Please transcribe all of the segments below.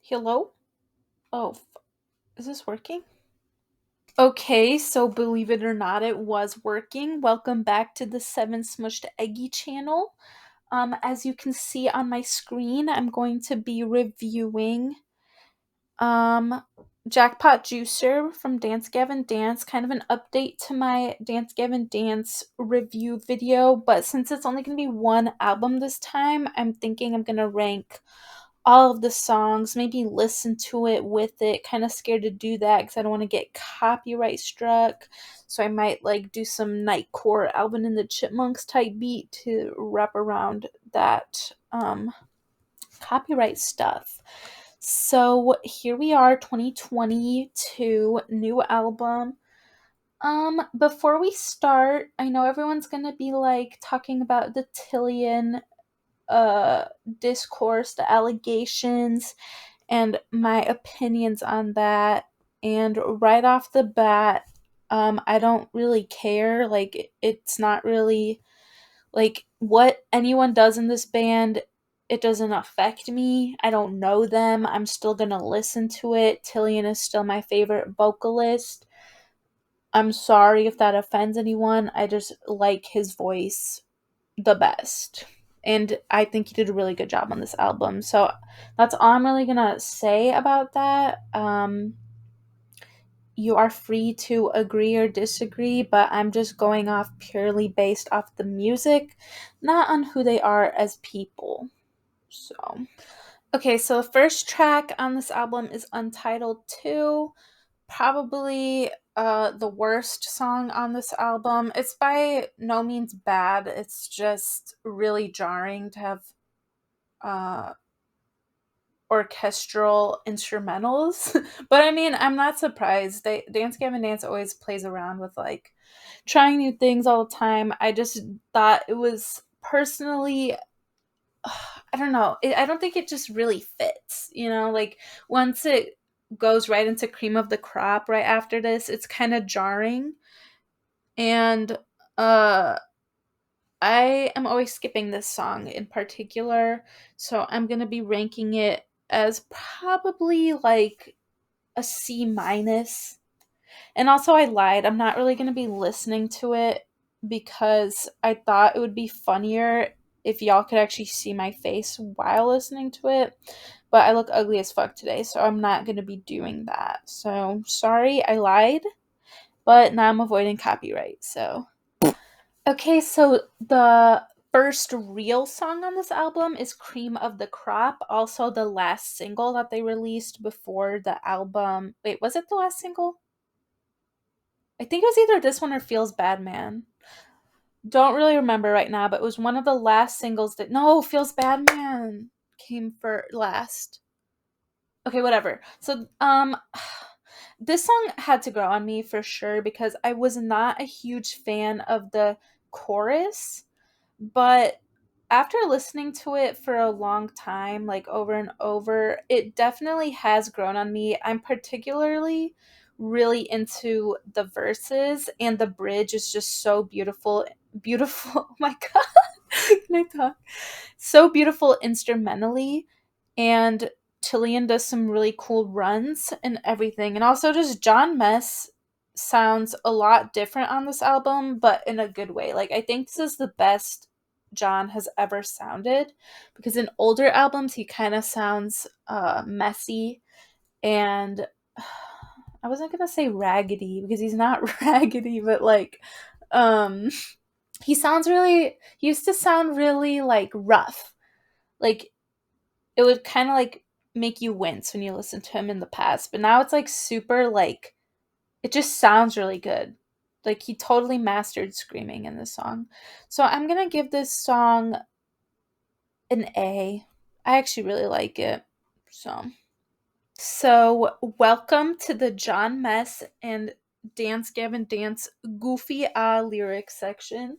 Hello? Oh, is this working? Okay, so believe it or not, it was working. Welcome back to the Seven Smushed Eggy channel. As you can see on my screen, I'm going to be reviewing um Jackpot Juicer from Dance Gavin Dance, kind of an update to my Dance Gavin Dance review video, but since it's only going to be one album this time, I'm thinking I'm going to rank all of the songs, maybe listen to it with it. Kind of scared to do that because I don't want to get copyright struck. So I might like do some nightcore Alvin and the Chipmunks type beat to wrap around that copyright stuff. So here we are, 2022, new album. Before we start, I know everyone's gonna be like talking about the Tilian uh discourse, the allegations, and my opinions on that. And right off the bat, I don't really care. Like, it's not really like what anyone does in this band. It doesn't affect me. I don't know them. I'm still gonna listen to it. Tilian is still my favorite vocalist. I'm sorry if that offends anyone. I just like his voice the best. And I think he did a really good job on this album. So that's all I'm really gonna say about that. You are free to agree or disagree, but I'm just going off purely based off the music, not on who they are as people. So, okay, so the first track on this album is Untitled 2. Probably the worst song on this album. It's by no means bad. It's just really jarring to have uh orchestral instrumentals. But I mean, I'm not surprised. They Dance Gavin Dance always plays around with like trying new things all the time. I just thought it was personally I don't know. I don't think it just really fits, like once it goes right into cream of the crop right after this, it's kind of jarring. And uh I am always skipping this song in particular, so I'm going to be ranking it as probably like a C minus. And also, I lied. I'm not really going to be listening to it because I thought it would be funnier if y'all could actually see my face while listening to it. But I look ugly as fuck today, so I'm not going to be doing that. So, sorry, I lied. But now I'm avoiding copyright, so. Okay, so the first real song on this album is Cream of the Crop, also the last single that they released before the album. Wait, was it the last single? I think it was either this one or Feels Bad Man. Don't really remember right now, but it was one of the last singles that. No, Feels Bad Man came for last. Okay, whatever. So, this song had to grow on me for sure because I was not a huge fan of the chorus. But after listening to it for a long time, like over and over, it definitely has grown on me. I'm particularly really into the verses, and the bridge is just so beautiful. Beautiful. Oh my god. Can I talk? So beautiful instrumentally, and Tilian does some really cool runs and everything. And also just John Mess sounds a lot different on this album, but in a good way. Like, I think this is the best John has ever sounded, because in older albums he kind of sounds messy and I wasn't gonna say raggedy because he's not raggedy, but like um he used to sound really like rough. Like, it would kind of like make you wince when you listen to him in the past, but now it's like super like it just sounds really good. Like, he totally mastered screaming in this song. So I'm going to give this song an A. I actually really like it. So welcome to the John Mess and Dance Gavin Dance Goofy lyrics section.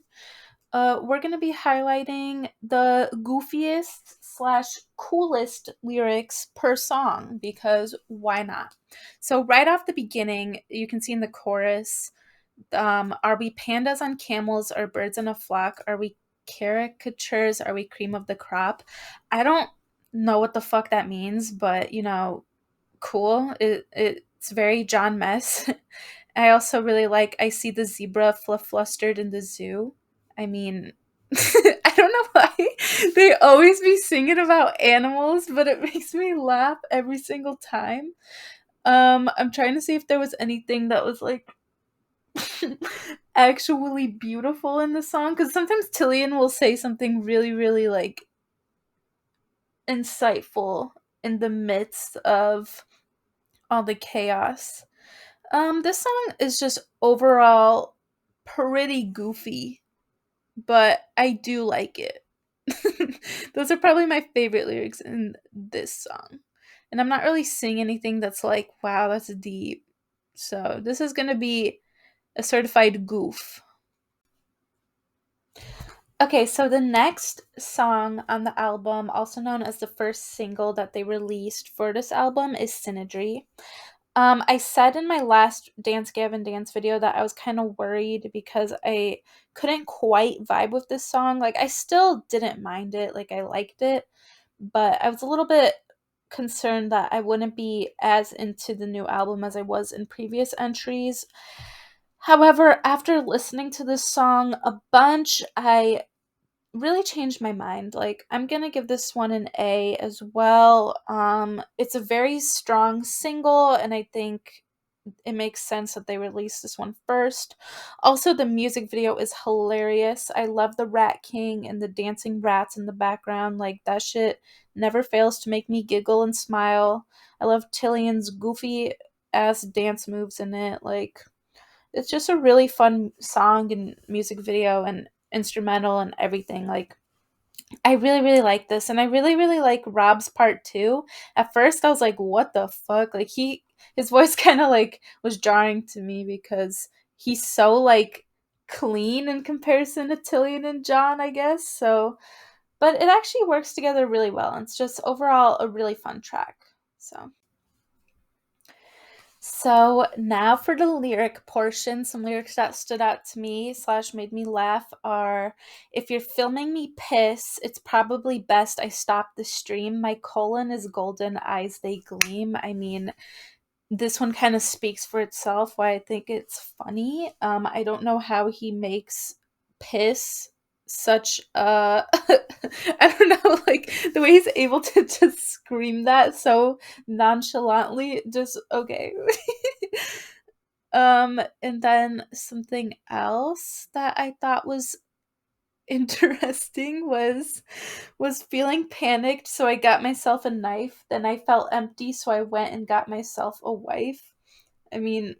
We're gonna be highlighting the goofiest slash coolest lyrics per song because why not? So right off the beginning, you can see in the chorus, are we pandas on camels or birds in a flock? Are we caricatures? Are we cream of the crop? I don't know what the fuck that means, but cool. It's very John Mess. I also really like I see the zebra flustered in the zoo. I mean, I don't know why they always be singing about animals, but it makes me laugh every single time. I'm trying to see if there was anything that was like actually beautiful in the song, because sometimes Tilian will say something really, really like insightful in the midst of all the chaos. This song is just overall pretty goofy, but I do like it. Those are probably my favorite lyrics in this song. And I'm not really seeing anything that's like, wow, that's deep. So this is gonna be a certified goof. Okay, so the next song on the album, also known as the first single that they released for this album, is Synergy. I said in my last Dance Gavin Dance video that I was kind of worried because I couldn't quite vibe with this song. Like, I still didn't mind it, like, I liked it, but I was a little bit concerned that I wouldn't be as into the new album as I was in previous entries. However, after listening to this song a bunch, I really changed my mind. Like, I'm gonna give this one an A as well. It's a very strong single, and I think it makes sense that they released this one first. Also, the music video is hilarious. I love the Rat King and the dancing rats in the background. Like, that shit never fails to make me giggle and smile. I love Tilian's goofy ass dance moves in it. Like, it's just a really fun song and music video and instrumental and everything. Like, I really, really like this, and I really, really like Rob's part too. At first, I was like, "What the fuck?" Like, his voice kind of like was jarring to me because he's so like clean in comparison to Tillian and John, I guess. So, but it actually works together really well. And it's just overall a really fun track. So now for the lyric portion, some lyrics that stood out to me slash made me laugh are, if you're filming me piss, it's probably best I stop the stream. My colon is golden, eyes they gleam. I mean, this one kind of speaks for itself, why I think it's funny. I don't know how he makes piss such a I don't know, like the way he's able to just scream that so nonchalantly, just okay. And then something else that I thought was interesting was feeling panicked, so I got myself a knife. Then I felt empty, so I went and got myself a wife. I mean,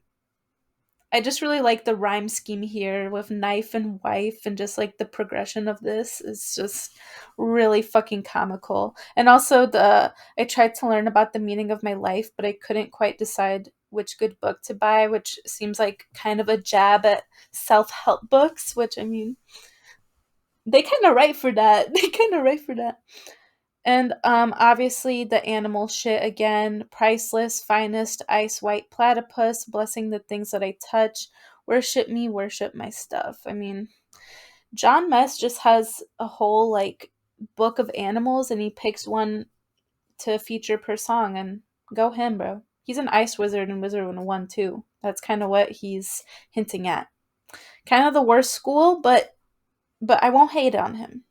I just really like the rhyme scheme here with knife and wife, and just like the progression of this is just really fucking comical. And also I tried to learn about the meaning of my life, but I couldn't quite decide which good book to buy, which seems like kind of a jab at self-help books, which I mean, they kind of write for that. They kind of write for that. And obviously the animal shit again, priceless, finest, ice white platypus, blessing the things that I touch, worship me, worship my stuff. I mean, John Mess just has a whole like book of animals, and he picks one to feature per song, and go him, bro. He's an ice wizard in Wizard 101 too. That's kind of what he's hinting at. Kind of the worst school, but I won't hate on him.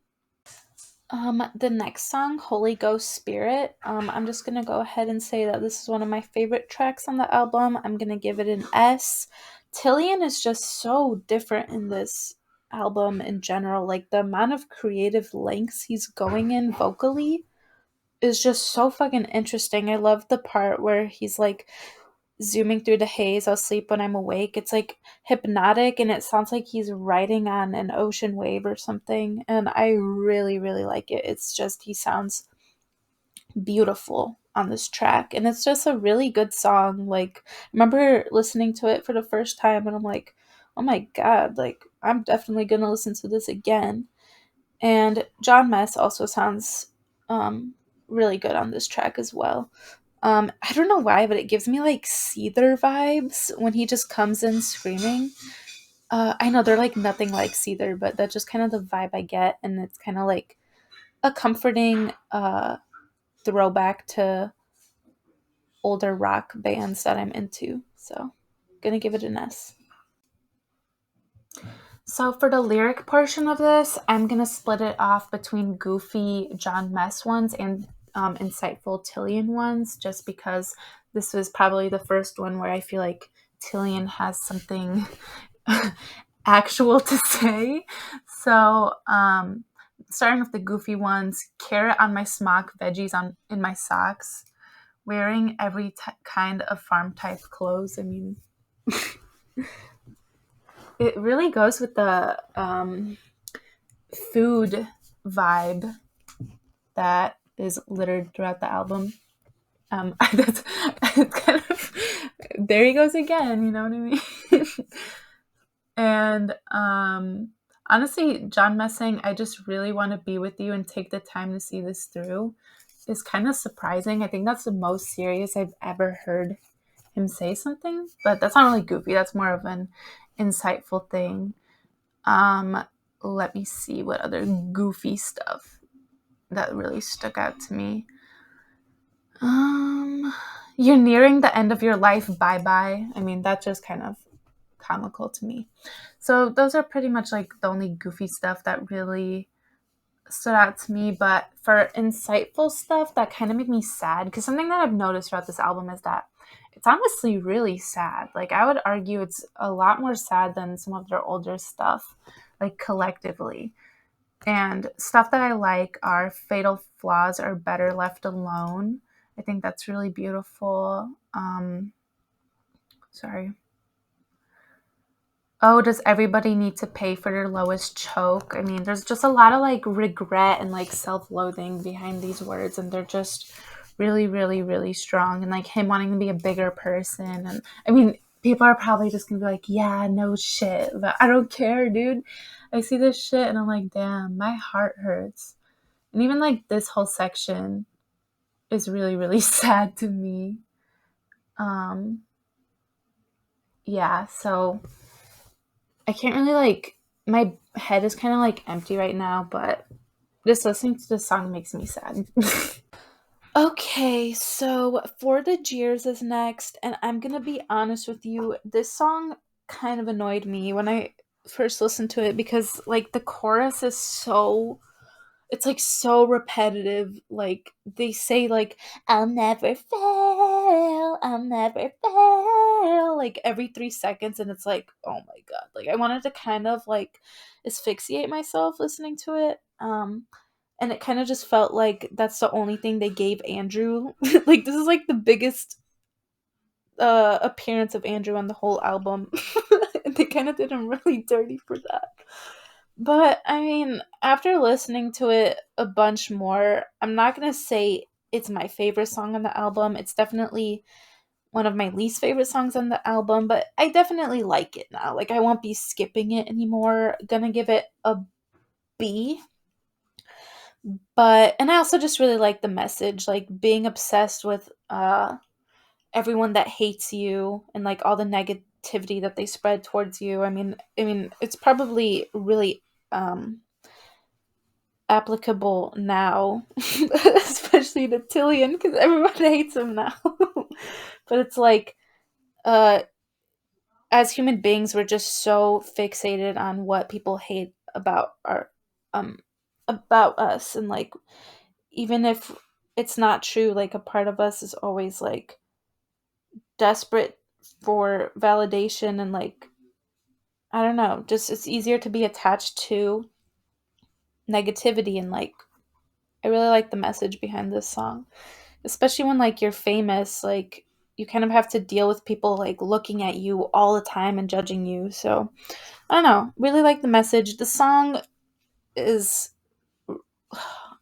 The next song, Holy Ghost Spirit. I'm just gonna go ahead and say that this is one of my favorite tracks on the album. I'm gonna give it an S. Tilian is just so different in this album in general. Like, the amount of creative lengths he's going in vocally is just so fucking interesting. I love the part where he's like zooming through the haze, I'll sleep when I'm awake. It's like hypnotic, and it sounds like he's riding on an ocean wave or something. And I really, really like it. It's just, he sounds beautiful on this track. And it's just a really good song. Like, I remember listening to it for the first time, and I'm like, oh my God, like, I'm definitely gonna listen to this again. And John Mess also sounds really good on this track as well. I don't know why, but it gives me like Seether vibes when he just comes in screaming. I know they're like nothing like Seether, but that's just kind of the vibe I get, and it's kind of like a comforting throwback to older rock bands that I'm into. So, gonna give it an S. So for the lyric portion of this, I'm gonna split it off between goofy John Mess ones and insightful Tilian ones, just because this was probably the first one where I feel like Tilian has something actual to say. So starting with the goofy ones, carrot on my smock, veggies on in my socks, wearing every kind of farm type clothes. I mean, it really goes with the food vibe that is littered throughout the album. That's kind of there he goes again. You know what I mean? And honestly, John Messing, I just really want to be with you and take the time to see this through is kind of surprising. I think that's the most serious I've ever heard him say something, but that's not really goofy. That's more of an insightful thing. Um, Let me see what other goofy stuff that really stuck out to me. Um, you're nearing the end of your life. Bye bye. I mean, that's just kind of comical to me. So those are pretty much like the only goofy stuff that really stood out to me. But for insightful stuff, that kind of made me sad because something that I've noticed throughout this album is that it's honestly really sad. Like I would argue it's a lot more sad than some of their older stuff, like collectively. And stuff that I like are fatal flaws are better left alone. I think that's really beautiful. Sorry. Oh, does everybody need to pay for their lowest choke? I mean, there's just a lot of like regret and like self-loathing behind these words, and they're just really, really, really strong. And like him wanting to be a bigger person, and I mean, people are probably just gonna be like, "Yeah, no shit," but I don't care, dude. I see this shit and I'm like, "Damn, my heart hurts." And even like this whole section is really, really sad to me. Um, yeah, so I can't really like my head is kind of like empty right now, but just listening to this song makes me sad. Okay, so for the Jeers is next, and I'm gonna be honest with you, this song kind of annoyed me when I first listened to it because like the chorus is so it's like so repetitive. Like they say like I'll never fail like every 3 seconds and it's like, "Oh my god." Like I wanted to kind of like asphyxiate myself listening to it. And it kind of just felt like that's the only thing they gave Andrew. Like this is like the biggest appearance of Andrew on the whole album. And they kind of did him really dirty for that. But I mean, after listening to it a bunch more, I'm not gonna say it's my favorite song on the album. It's definitely one of my least favorite songs on the album, but I definitely like it now. Like I won't be skipping it anymore. Gonna give it a B. But and I also just really like the message, like being obsessed with everyone that hates you and like all the negativity that they spread towards you. I mean it's probably really applicable now, especially to Tilian because everyone hates him now. But it's like, uh, as human beings, we're just so fixated on what people hate um about us, and like even if it's not true, like a part of us is always like desperate for validation and like I don't know, just it's easier to be attached to negativity and like I really like the message behind this song. Especially when like you're famous, like you kind of have to deal with people like looking at you all the time and judging you. So I don't know, really like the message. The song is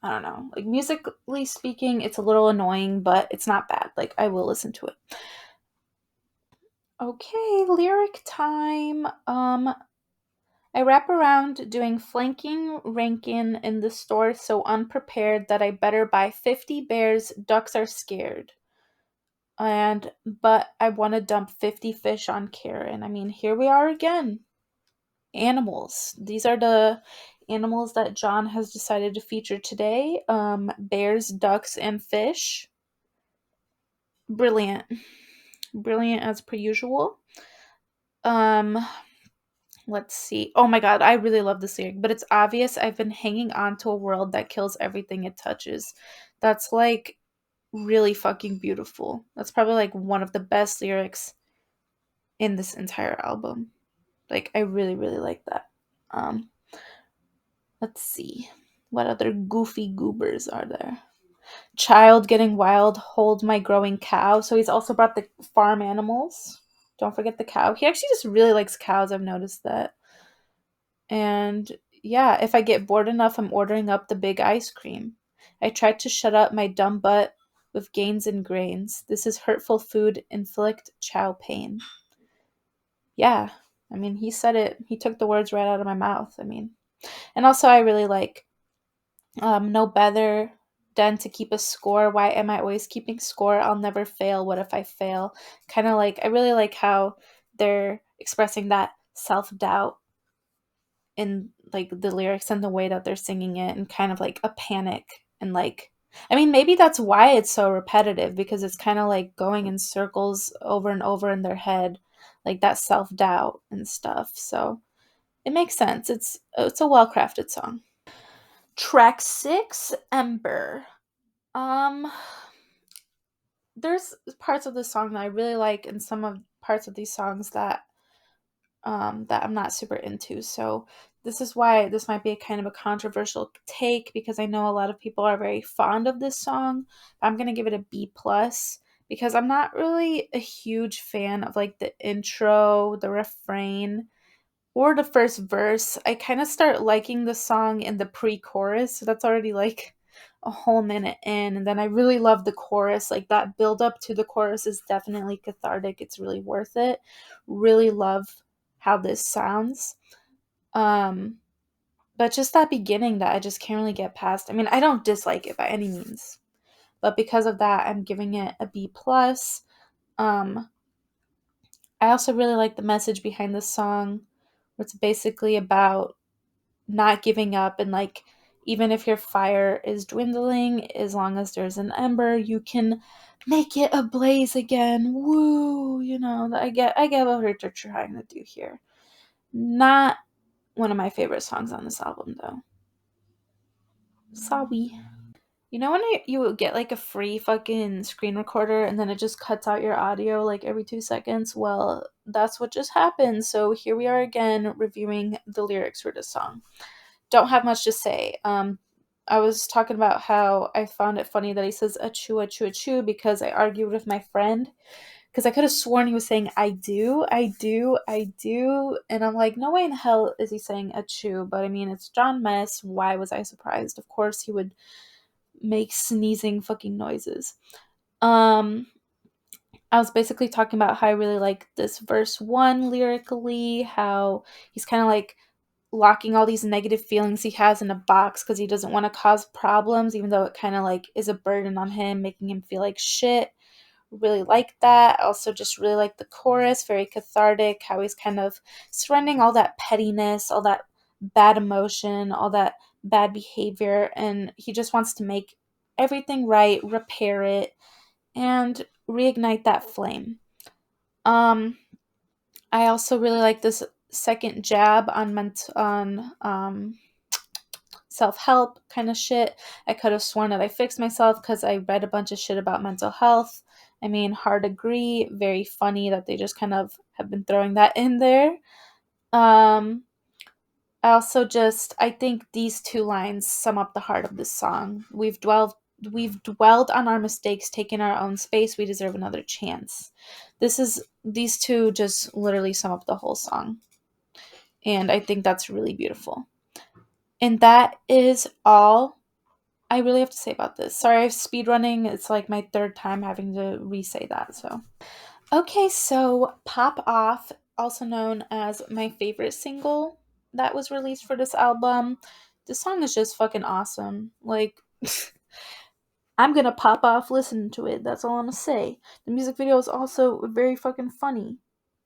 I don't know, like musically speaking, it's a little annoying, but it's not bad. Like I will listen to it. Okay, lyric time. I wrap around doing flanking ranking in the store so unprepared that I better buy 50 bears, ducks are scared. And but I want to dump 50 fish on Karen. I mean, here we are again. Animals. These are the animals that John has decided to feature today: bears, ducks, and fish. Brilliant. Brilliant as per usual. Um, let's see. Oh my god, I really love this lyric, but it's obvious I've been hanging on to a world that kills everything it touches. That's like really fucking beautiful. That's probably like one of the best lyrics in this entire album. Like I really, really like that. Um, let's see. What other goofy goobers are there? Child getting wild, hold my growing cow. So he's also brought the farm animals. Don't forget the cow. He actually just really likes cows. I've noticed that. And yeah, if I get bored enough, I'm ordering up the big ice cream. I tried to shut up my dumb butt with gains and grains. This is hurtful food, inflict chow pain. Yeah, I mean, he said it. He took the words right out of my mouth. I mean, and also I really like no better than to keep a score. Why am I always keeping score? I'll never fail. What if I fail? Kind of like, I really like how they're expressing that self doubt in like the lyrics and the way that they're singing it, and kind of like a panic. And like, I mean, maybe that's why it's so repetitive, because it's kind of like going in circles over and over in their head, like that self doubt and stuff. So it makes sense. It's a well crafted song. Track 6, Ember. Um, there's parts of the song that I really like, and some of parts of these songs that I'm not super into. So this is why this might be a kind of a controversial take, because I know a lot of people are very fond of this song. I'm gonna give it a B plus, because I'm not really a huge fan of like the intro, the refrain, or the first verse. I kind of start liking the song in the pre-chorus, so that's already like a whole minute in, and then I really love the chorus. Like that build up to the chorus is definitely cathartic. It's really worth it. Really love how this sounds. Um but just that beginning that I just can't really get past. I mean, I don't dislike it by any means, but because of that, I'm giving it a B plus. Um I also really like the message behind the song, where it's basically about not giving up, and like, even if your fire is dwindling, as long as there's an ember, you can make it ablaze again. Woo, I get what they're trying to do here. Not one of my favorite songs on this album though. Sorry. You know when you get like a free fucking screen recorder and then it just cuts out your audio like every 2 seconds? Well, that's what just happened. So here we are again reviewing the lyrics for this song. Don't have much to say. I was talking about how I found it funny that he says achoo, achoo, achoo, because I argued with my friend, because I could have sworn he was saying I do, I do, I do. And I'm like, no way in hell is he saying achoo. But I mean, it's John Mess. Why was I surprised? Of course he would make sneezing fucking noises. Um, I was basically talking about how I really like this verse 1 lyrically, how he's kind of like locking all these negative feelings he has in a box because he doesn't want to cause problems, even though it kind of like is a burden on him, making him feel like shit. Really like that. I also just really like the chorus, very cathartic, how he's kind of surrendering all that pettiness, all that bad emotion, all that bad behavior, and he just wants to make everything right, repair it, and reignite that flame. Um, I also really like this second jab on self help kind of shit. I could have sworn that I fixed myself because I read a bunch of shit about mental health. I mean, hard agree. Very funny that they just kind of have been throwing that in there. Um, I think these two lines sum up the heart of this song. We've dwelled on our mistakes, taken our own space, we deserve another chance. These two just literally sum up the whole song. And I think that's really beautiful. And that is all I really have to say about this. Sorry, I'm speed running. It's like my third time having to re-say that. So, okay, so Pop Off, also known as my favorite single that was released for this album. This song is just fucking awesome. Like, I'm gonna pop off listening to it. That's all I'm gonna say. The music video is also very fucking funny.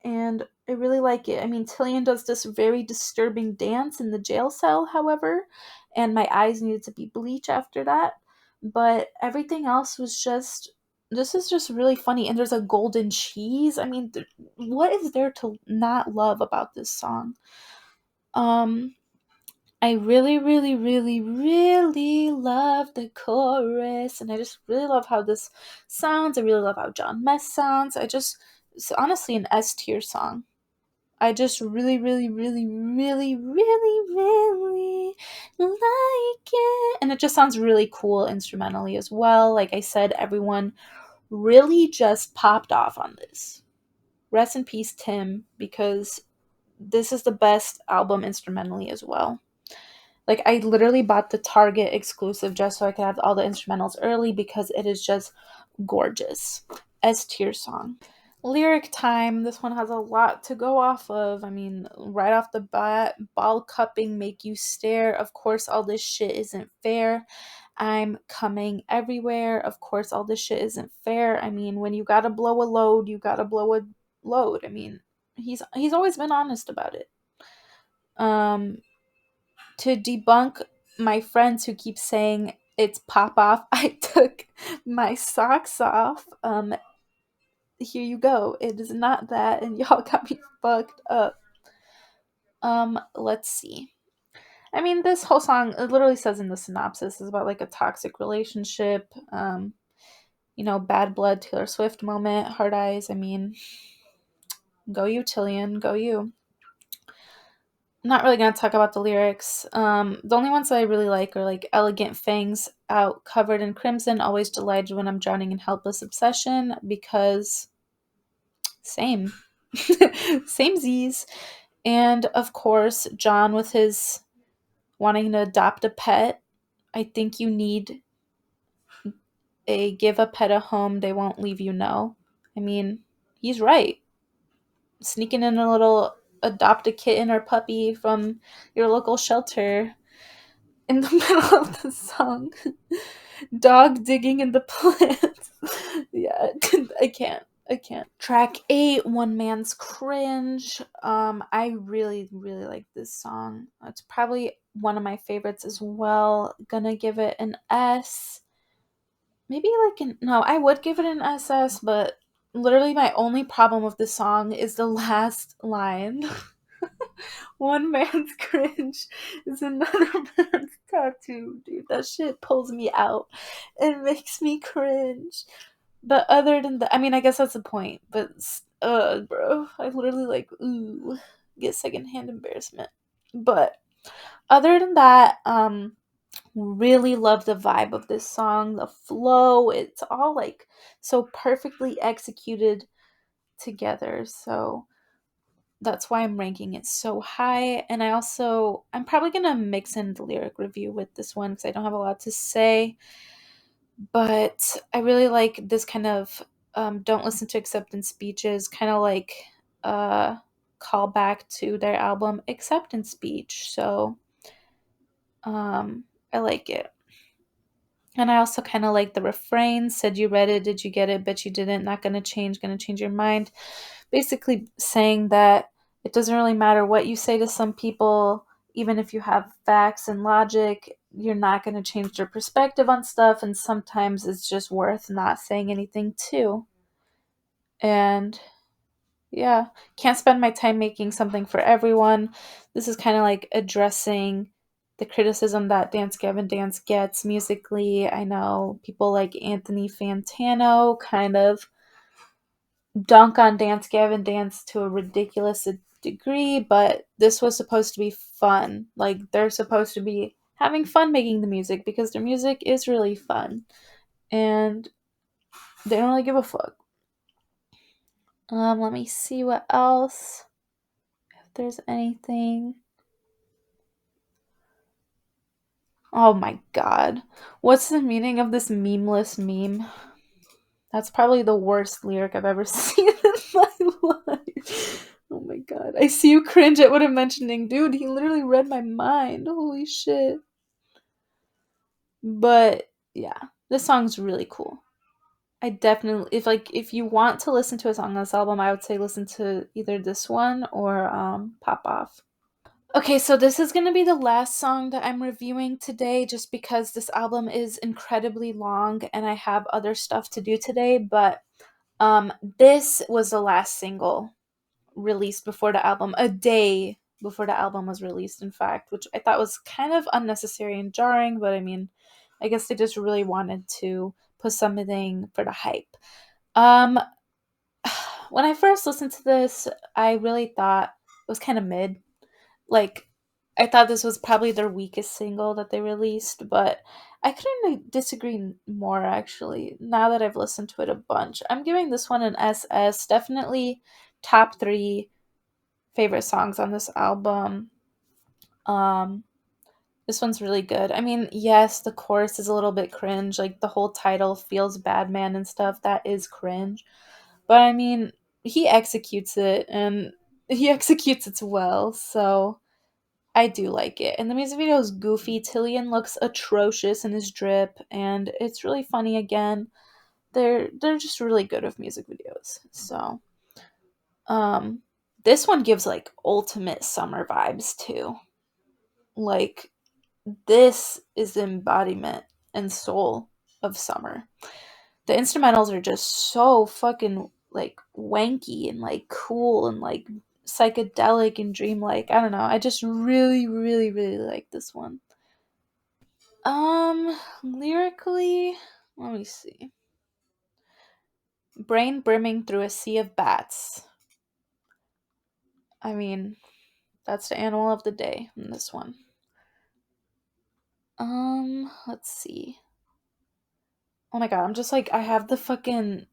and I really like it. I mean, Tilian does this very disturbing dance in the jail cell, however, and my eyes needed to be bleach after that. But everything else was just, this is just really funny. And there's a golden cheese. I mean, what is there to not love about this song? Um, I really, really, really, really love the chorus, and I just really love how this sounds. I really love how John Mess sounds. It's honestly an S tier song. I just really, really, really, really, really, really like it. And it just sounds really cool instrumentally as well. Like I said, everyone really just popped off on this. Rest in peace, Tim, because this is the best album instrumentally as well. Like, I literally bought the Target exclusive just so I could have all the instrumentals early because it is just gorgeous. S tier song. Lyric time. This one has a lot to go off of. I mean, right off the bat, ball cupping make you stare. Of course, all this shit isn't fair. I'm coming everywhere. Of course, all this shit isn't fair. I mean, when you gotta blow a load, you gotta blow a load. I mean, he's always been honest about it. Um, to debunk my friends who keep saying it's pop off, I took my socks off. Here you go. It is not that, and y'all got me fucked up. Let's see. I mean, this whole song, it literally says in the synopsis, is about like a toxic relationship. Bad blood, Taylor Swift moment, hard eyes. I mean, go you, Tilian, go you. I'm not really gonna talk about the lyrics. The only ones that I really like are like elegant fangs out covered in crimson, always delighted when I'm drowning in helpless obsession, because same. Same Z's. And of course, John with his wanting to adopt a pet. I think you need a give a pet a home, they won't leave you, no. I mean, he's right. Sneaking in a little adopt a kitten or puppy from your local shelter in the middle of the song. Dog digging in the plants. Yeah, I can't. I can't. Track 8, One Man's Cringe. I really, really like this song. It's probably one of my favorites as well. Gonna give it an S. Maybe like an, no, I would give it an SS, but literally my only problem with this song is the last line. One man's cringe is another man's tattoo, dude. That shit pulls me out. It makes me cringe. But other than that, I mean, I guess that's the point. But bro, I literally like get secondhand embarrassment. But other than that, really love the vibe of this song, the flow. It's all like so perfectly executed together. So that's why I'm ranking it so high. And I'm probably gonna mix in the lyric review with this one because I don't have a lot to say. But I really like this kind of don't listen to acceptance speeches, kind of like call back to their album Acceptance Speech. So I like it. And I also kind of like the refrain, said you read it, did you get it, bet you didn't, not gonna change your mind. Basically saying that it doesn't really matter what you say to some people, even if you have facts and logic, you're not gonna change their perspective on stuff, and sometimes it's just worth not saying anything too. And yeah, can't spend my time making something for everyone. This is kind of like addressing the criticism that Dance Gavin Dance gets musically. I know people like Anthony Fantano kind of dunk on Dance Gavin Dance to a ridiculous degree, but this was supposed to be fun. Like, they're supposed to be having fun making the music because their music is really fun. And they don't really give a fuck. Let me see what else. If there's anything. Oh my god. What's the meaning of this memeless meme? That's probably the worst lyric I've ever seen in my life. Oh my god. I see you cringe at what I'm mentioning. Dude, he literally read my mind. Holy shit. But yeah, this song's really cool. I definitely, if you want to listen to a song on this album, I would say listen to either this one or Pop Off. Okay, so this is going to be the last song that I'm reviewing today just because this album is incredibly long and I have other stuff to do today, but this was the last single released before the album, a day before the album was released, in fact, which I thought was kind of unnecessary and jarring, but I mean, I guess they just really wanted to put something for the hype. Um, when I first listened to this, I really thought it was kind of mid. Like, I thought this was probably their weakest single that they released, but I couldn't disagree more actually. Now that I've listened to it a bunch, I'm giving this one an SS. Definitely top 3 favorite songs on this album. Um, this one's really good. I mean, yes, the chorus is a little bit cringe. Like the whole title feels bad man and stuff. That is cringe. But I mean, he executes it and he executes it well. So I do like it. And the music video is goofy. Tilian looks atrocious in his drip and it's really funny again. They're just really good with music videos. So, um this one gives like ultimate summer vibes too. Like this is the embodiment and soul of summer. The instrumentals are just so fucking like wanky and like cool and like psychedelic and dreamlike. I don't know. I just really, really, really like this one. Lyrically, let me see. Brain brimming through a sea of bats. I mean, that's the animal of the day in this one. Let's see. Oh my god, I'm just like I have the fucking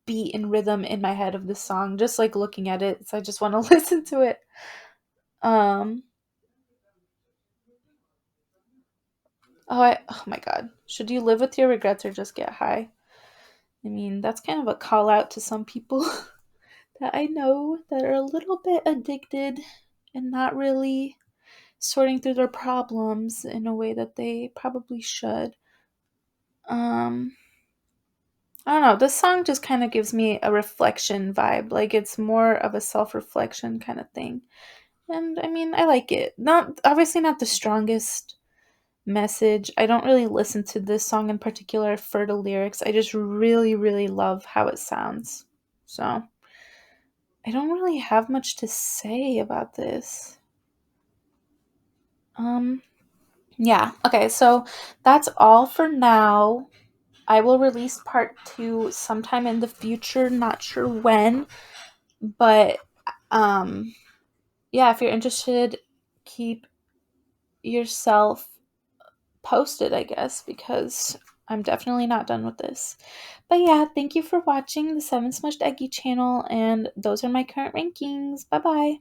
beat and rhythm in my head of this song just like looking at it. So I just want to listen to it. Um oh my god. Should you live with your regrets or just get high? I mean, that's kind of a call out to some people that I know that are a little bit addicted and not really sorting through their problems in a way that they probably should. Um I don't know. This song just kind of gives me a reflection vibe. Like it's more of a self-reflection kind of thing. And I mean, I like it. Not obviously not the strongest message. I don't really listen to this song in particular for the lyrics. I just really really love how it sounds. So, I don't really have much to say about this. Um yeah. Okay, so that's all for now. I will release part 2 sometime in the future, not sure when, but um yeah, if you're interested, keep yourself posted, I guess, because I'm definitely not done with this. But yeah, thank you for watching the 7 Smushed Eggy channel, and those are my current rankings. Bye bye.